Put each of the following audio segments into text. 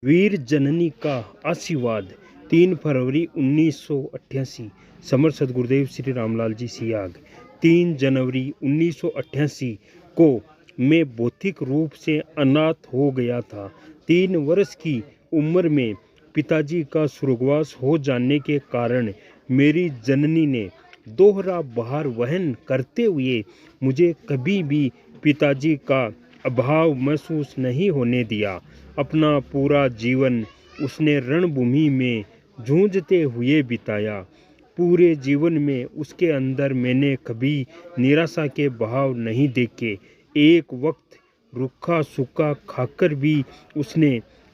वीर जननी का आशीर्वाद 3 फरवरी 1988 समर्थ सदगुरुदेव श्री रामलाल जी सियाग। 3 जनवरी 1988 को मैं भौतिक रूप से अनाथ हो गया था। 3 वर्ष की उम्र में पिताजी का स्वर्गवास हो जाने के कारण मेरी जननी ने दोहरा भार वहन करते हुए मुझे कभी भी पिताजी का अभाव महसूस नहीं होने दिया। अपना पूरा जीवन उसने रणभूमि में जूझते हुए बिताया। पूरे जीवन में उसके अंदर मैंने कभी निराशा के भाव नहीं देखे। एक वक्त रूखा सूखा खाकर भी उसने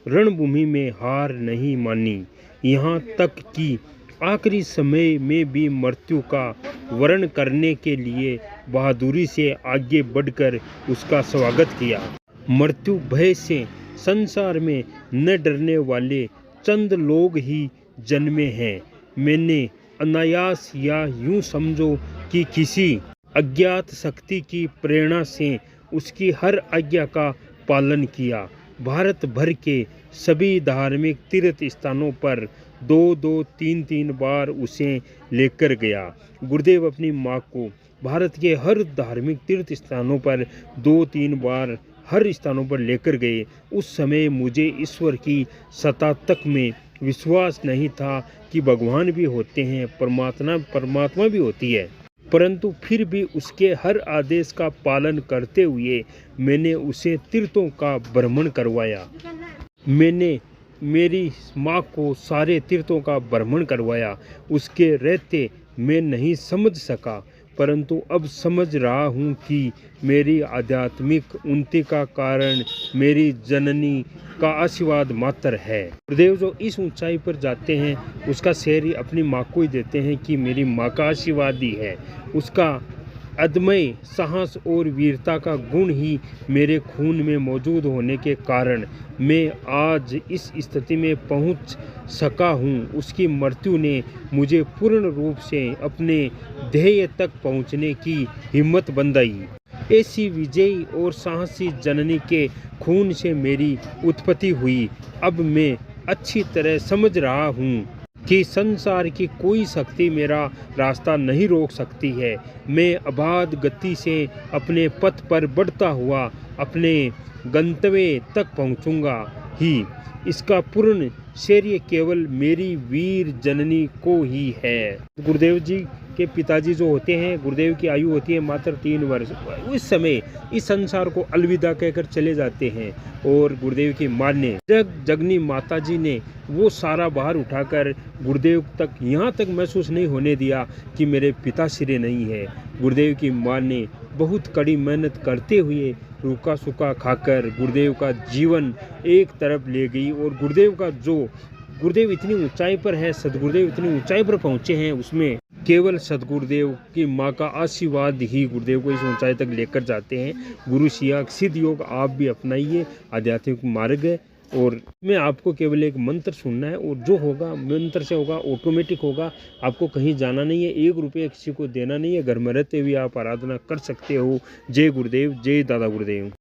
रणभूमि में हार नहीं मानी। यहाँ तक कि आखिरी समय में भी मृत्यु का वर्ण करने के लिए बहादुरी से आगे बढ़कर उसका स्वागत किया। मृत्यु भय से संसार में न डरने वाले चंद लोग ही जन्मे हैं। मैंने अनायास या यूं समझो कि किसी अज्ञात शक्ति की प्रेरणा से उसकी हर आज्ञा का पालन किया। भारत भर के सभी धार्मिक तीर्थ स्थानों पर 2-2, 3-3 बार उसे लेकर गया। गुरुदेव अपनी माँ को भारत के हर धार्मिक तीर्थ स्थानों पर 2-3 बार हर स्थानों पर लेकर गए। उस समय मुझे ईश्वर की सत्ता तक में विश्वास नहीं था कि भगवान भी होते हैं, परमात्मा भी होती है, परंतु फिर भी उसके हर आदेश का पालन करते हुए मैंने उसे तीर्थों का भ्रमण करवाया। मैंने मेरी माँ को सारे तीर्थों का भ्रमण करवाया। उसके रहते मैं नहीं समझ सका, परंतु अब समझ रहा हूँ कि मेरी आध्यात्मिक उन्नति का कारण मेरी जननी का आशीर्वाद मात्र है। गुरुदेव जो इस ऊंचाई पर जाते हैं उसका श्रेय अपनी माँ को ही देते हैं कि मेरी माँ का आशीर्वाद ही है। उसका अदम्य साहस और वीरता का गुण ही मेरे खून में मौजूद होने के कारण मैं आज इस स्थिति में पहुंच सका हूं। उसकी मृत्यु ने मुझे पूर्ण रूप से अपने ध्येय तक पहुंचने की हिम्मत बंधाई। ऐसी विजयी और साहसी जननी के खून से मेरी उत्पत्ति हुई। अब मैं अच्छी तरह समझ रहा हूं कि संसार की कोई शक्ति मेरा रास्ता नहीं रोक सकती है। मैं अबाध गति से अपने पथ पर बढ़ता हुआ अपने गंतव्य तक पहुंचूंगा ही। इसका पूर्ण श्रेय केवल मेरी वीर जननी को ही है। गुरुदेव जी के पिताजी जो होते हैं, गुरुदेव की आयु होती है मात्र 3 वर्ष। उस समय इस संसार को अलविदा कहकर चले जाते हैं और गुरुदेव की माँ ने जगनी माता जी ने वो सारा भार उठाकर गुरुदेव तक यहाँ तक महसूस नहीं होने दिया कि मेरे पिताश्री नहीं है। गुरुदेव की माँ ने बहुत कड़ी मेहनत करते हुए रूखा सूखा खाकर गुरुदेव का जीवन एक तरफ ले गई। और गुरुदेव इतनी ऊंचाई पर है, सदगुरुदेव इतनी ऊंचाई पर पहुँचे हैं, उसमें केवल सदगुरुदेव की माँ का आशीर्वाद ही गुरुदेव को इस ऊंचाई तक लेकर जाते हैं। गुरु सियाग सिद्ध योग आप भी अपनाइए, आध्यात्मिक मार्ग है। और मैं आपको केवल एक मंत्र सुनना है और जो होगा मंत्र से होगा, ऑटोमेटिक होगा। आपको कहीं जाना नहीं है, 1 रुपये किसी को देना नहीं है। घर में रहते हुए आप आराधना कर सकते हो। जय गुरुदेव, जय दादा गुरुदेव।